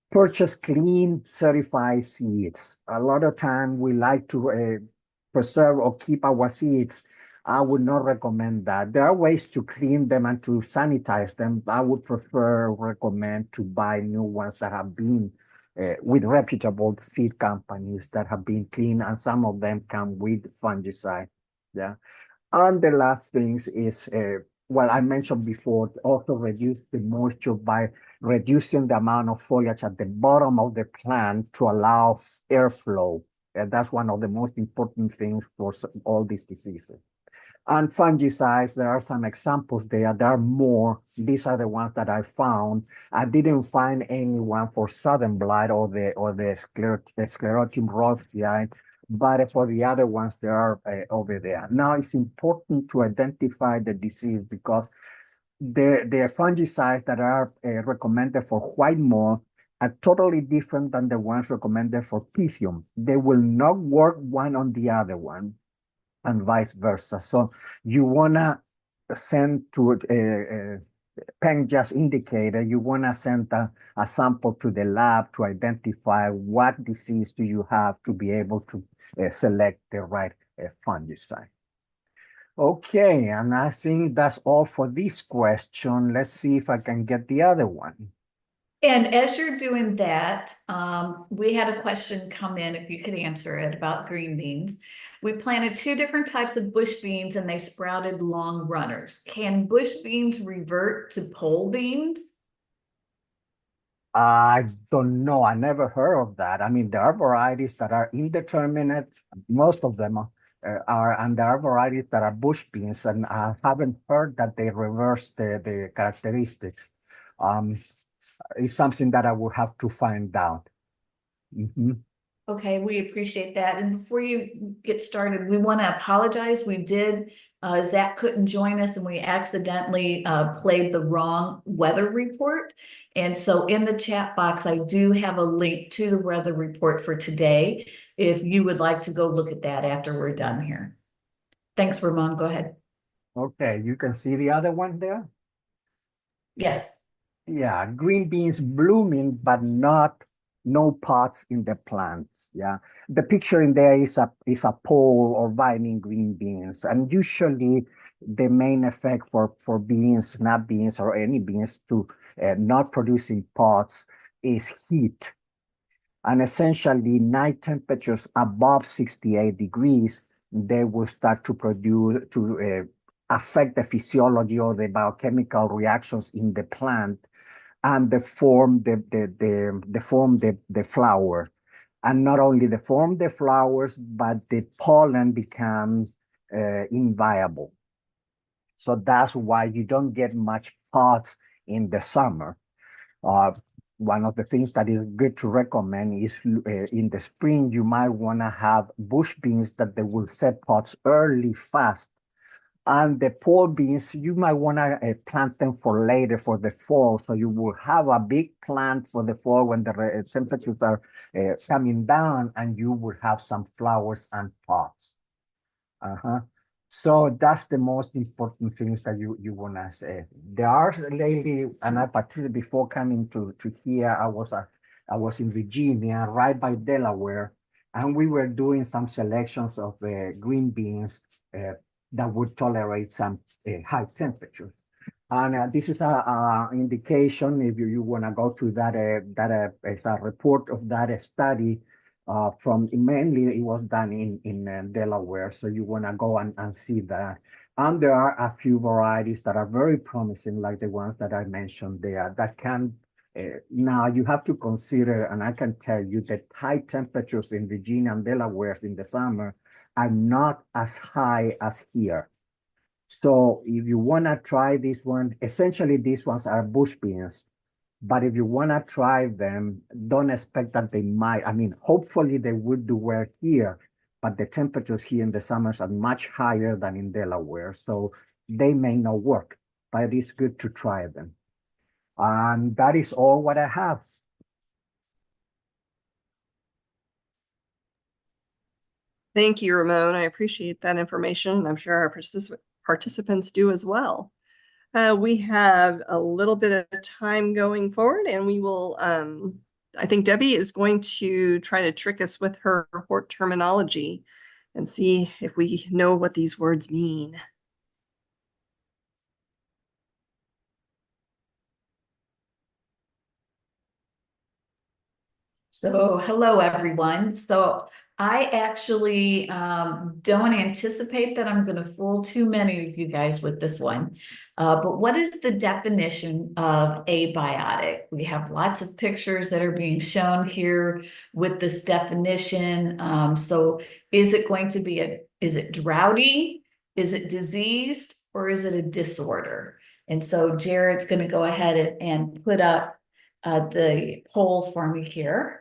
Purchase clean, certified seeds. A lot of time we like to preserve or keep our seeds. I would not recommend that. There are ways to clean them and to sanitize them. I would recommend to buy new ones that have been with reputable seed companies that have been cleaned, and some of them come with fungicide. Yeah. And the last things is, well, I mentioned before, also reduce the moisture by reducing the amount of foliage at the bottom of the plant to allow airflow. And that's one of the most important things for all these diseases. And fungicides, there are some examples there. There are more. These are the ones that I found. I didn't find anyone for southern blight or the sclerotium rothschild, but for the other ones, they are over there. Now, it's important to identify the disease because the fungicides that are recommended for white mold are totally different than the ones recommended for Pythium. They will not work one on the other one, and vice versa. So you wanna send to Peng just indicated, you want to send a sample to the lab to identify what disease do you have to be able to select the right fungicide. Okay, and I think that's all for this question. Let's see if I can get the other one.
And as you're doing that, we had a question come in, if you could answer it, about green beans. We planted 2 different types of bush beans and they sprouted long runners. Can bush beans revert to pole beans?
I don't know. I never heard of that. I mean, there are varieties that are indeterminate. Most of them are, and there are varieties that are bush beans, and I haven't heard that they reverse the characteristics. It's something that I would have to find out.
Okay, we appreciate that. And before you get started, we want to apologize. We did, Zack couldn't join us and we accidentally played the wrong weather report. And so in the chat box, I do have a link to the weather report for today, if you would like to go look at that after we're done here. Thanks, Ramon. Go ahead.
Okay, you can see the other one there?
Yes.
Yeah, green beans blooming, but no pods in the plants. Yeah, the picture in there is a pole or vining green beans, and usually the main effect for beans, snap beans, or any beans to not producing pods is heat, and essentially night temperatures above 68 degrees, they will start to produce affect the physiology or the biochemical reactions in the plant and the flower. And not only the form the flowers, but the pollen becomes inviable. So that's why you don't get much pods in the summer. One of the things that is good to recommend is in the spring, you might want to have bush beans that they will set pods early, fast. And the pole beans, you might want to plant them for later, for the fall. So you will have a big plant for the fall when the temperatures are coming down, and you will have some flowers and pods. So that's the most important things that you want to say. There are lately, and I particularly before coming to here, I was in Virginia, right by Delaware, and we were doing some selections of green beans that would tolerate some high temperatures. And this is a indication, if you want to go to that, it's a report of that study from mainly it was done in Delaware. So you want to go and see that. And there are a few varieties that are very promising, like the ones that I mentioned there, that can, now you have to consider, and I can tell you that high temperatures in Virginia and Delaware in the summer are not as high as here. So if you want to try this one, essentially these ones are bush beans, but if you want to try them, don't expect that they might, I mean, hopefully they would do well here, but the temperatures here in the summers are much higher than in Delaware, so they may not work, but it's good to try them. And that is all what I have.
Thank you, Ramon. I appreciate that information. I'm sure our participants do as well. We have a little bit of time going forward, and we will, I think Debbie is going to try to trick us with her hort terminology and see if we know what these words mean.
So hello, everyone. So I actually don't anticipate that I'm going to fool too many of you guys with this one. But what is the definition of abiotic? We have lots of pictures that are being shown here with this definition. So is it going to be is it droughty? Is it diseased? Or is it a disorder? And so Jared's going to go ahead and put up the poll for me here.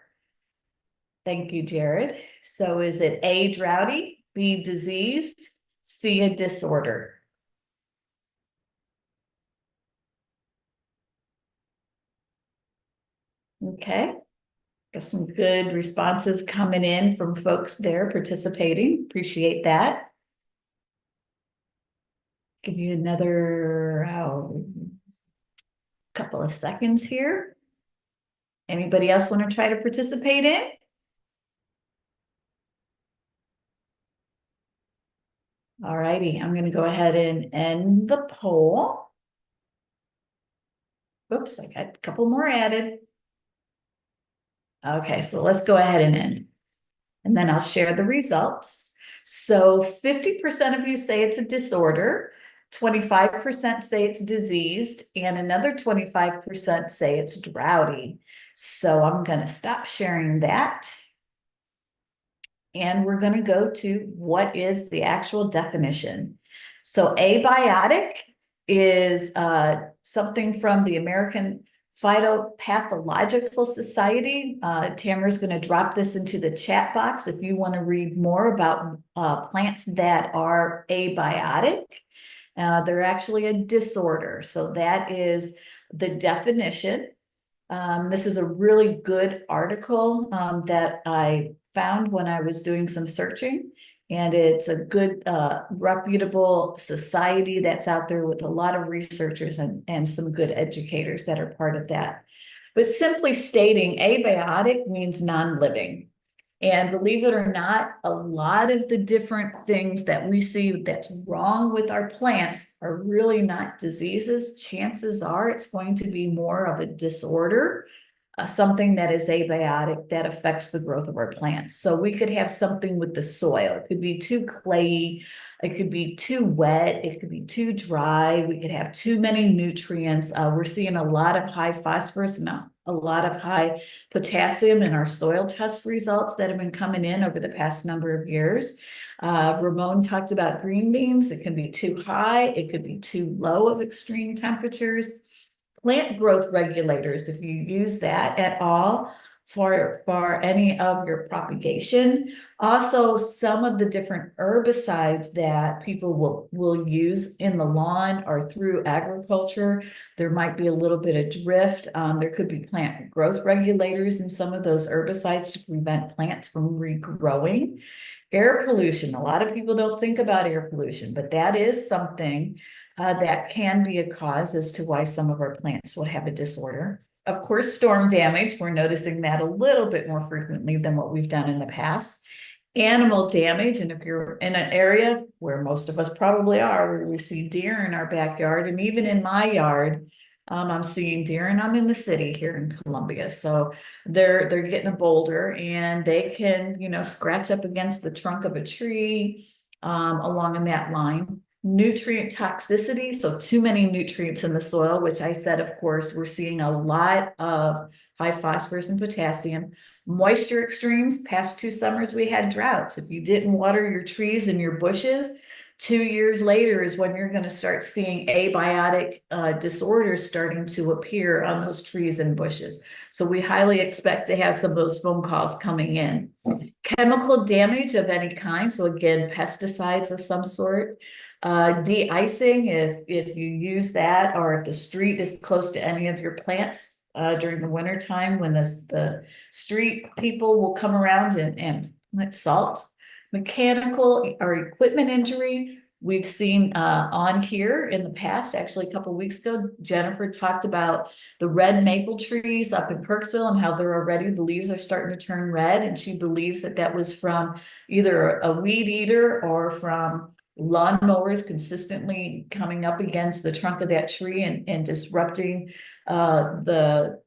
Thank you, Jared. So is it A, droughty, B, diseased, C, a disorder? Okay. Got some good responses coming in from folks there participating. Appreciate that. Give you another couple of seconds here. Anybody else want to try to participate in? All righty, I'm going to go ahead and end the poll. Oops, I got a couple more added. Okay, so let's go ahead and end. And then I'll share the results. So 50% of you say it's a disorder, 25% say it's diseased, and another 25% say it's droughty. So I'm going to stop sharing that. And we're going to go to what is the actual definition. So abiotic is something from the American Phytopathological Society. Tamra's going to drop this into the chat box if you want to read more about plants that are abiotic. They're actually a disorder. So that is the definition. This is a really good article that I found when I was doing some searching. And it's a good, reputable society that's out there with a lot of researchers and some good educators that are part of that. But simply stating abiotic means non-living. And believe it or not, a lot of the different things that we see that's wrong with our plants are really not diseases. Chances are it's going to be more of a disorder, something that is abiotic that affects the growth of our plants. So we could have something with the soil. It could be too clayey, it could be too wet, it could be too dry. We could have too many nutrients. We're seeing a lot of high phosphorus and a lot of high potassium in our soil test results that have been coming in over the past number of years. Ramon talked about green beans. It can be too high. It could be too low of extreme temperatures. Plant growth regulators, if you use that at all for any of your propagation. Also, some of the different herbicides that people will use in the lawn or through agriculture, there might be a little bit of drift. There could be plant growth regulators in some of those herbicides to prevent plants from regrowing. Air pollution, a lot of people don't think about air pollution, but that is something that can be a cause as to why some of our plants will have a disorder. Of course, storm damage, we're noticing that a little bit more frequently than what we've done in the past. Animal damage, and if you're in an area where most of us probably are, where we see deer in our backyard, and even in my yard, I'm seeing deer, and I'm in the city here in Columbia. So they're getting a boulder and they can, scratch up against the trunk of a tree along in that line. Nutrient toxicity, so too many nutrients in the soil, which I said, of course, we're seeing a lot of high phosphorus and potassium. Moisture extremes, past 2 summers we had droughts. If you didn't water your trees and your bushes, 2 years later is when you're going to start seeing abiotic disorders starting to appear on those trees and bushes. So we highly expect to have some of those phone calls coming in. Chemical damage of any kind, so again, pesticides of some sort. De-icing, if you use that, or if the street is close to any of your plants during the winter time, when the street people will come around and like salt. Mechanical or equipment injury, we've seen on here in the past. Actually, a couple of weeks ago, Jennifer talked about the red maple trees up in Kirksville and how the leaves are starting to turn red, and she believes that was from either a weed eater or from lawnmowers consistently coming up against the trunk of that tree and disrupting the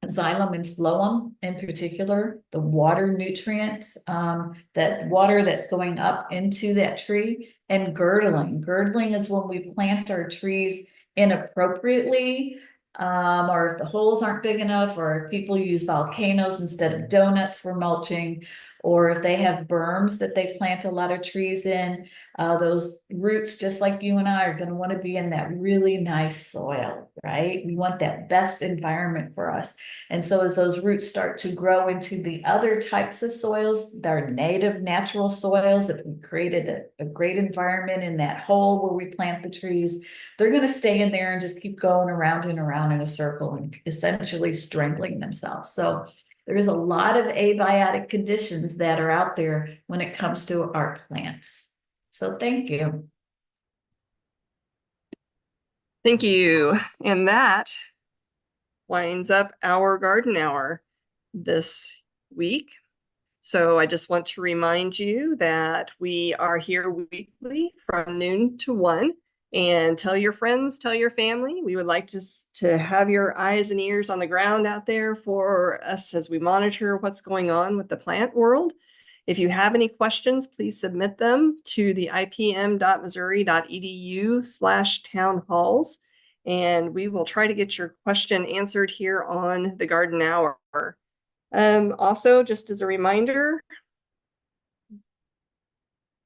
xylem and phloem in particular, the water nutrients, that water that's going up into that tree, and girdling. Girdling is when we plant our trees inappropriately, or if the holes aren't big enough, or if people use volcanoes instead of donuts for mulching, or if they have berms that they plant a lot of trees in, those roots, just like you and I, are going to want to be in that really nice soil, right? We want that best environment for us. And so as those roots start to grow into the other types of soils, their native natural soils, if we created a great environment in that hole where we plant the trees, they're going to stay in there and just keep going around and around in a circle and essentially strangling themselves. So there is a lot of abiotic conditions that are out there when it comes to our plants. So thank you.
Thank you. And that winds up our garden hour this week. So I just want to remind you that we are here weekly from noon to 1. And tell your friends, tell your family. We would like to have your eyes and ears on the ground out there for us as we monitor what's going on with the plant world. If you have any questions, please submit them to the ipm.missouri.edu/townhalls, and we will try to get your question answered here on the Garden Hour. Also, just as a reminder,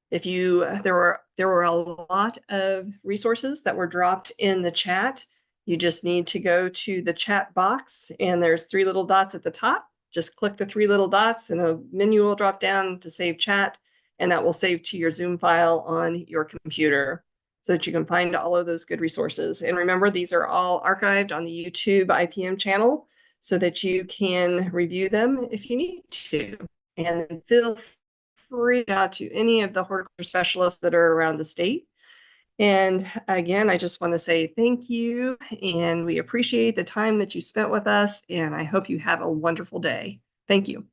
if you there were a lot of resources that were dropped in the chat. You just need to go to the chat box, and there's 3 little dots at the top. Just click the 3 little dots, and a menu will drop down to save chat, and that will save to your Zoom file on your computer so that you can find all of those good resources. And remember, these are all archived on the YouTube IPM channel so that you can review them if you need to. And feel free out to any of the horticulture specialists that are around the state. And again, I just want to say thank you, and we appreciate the time that you spent with us, and I hope you have a wonderful day. Thank you.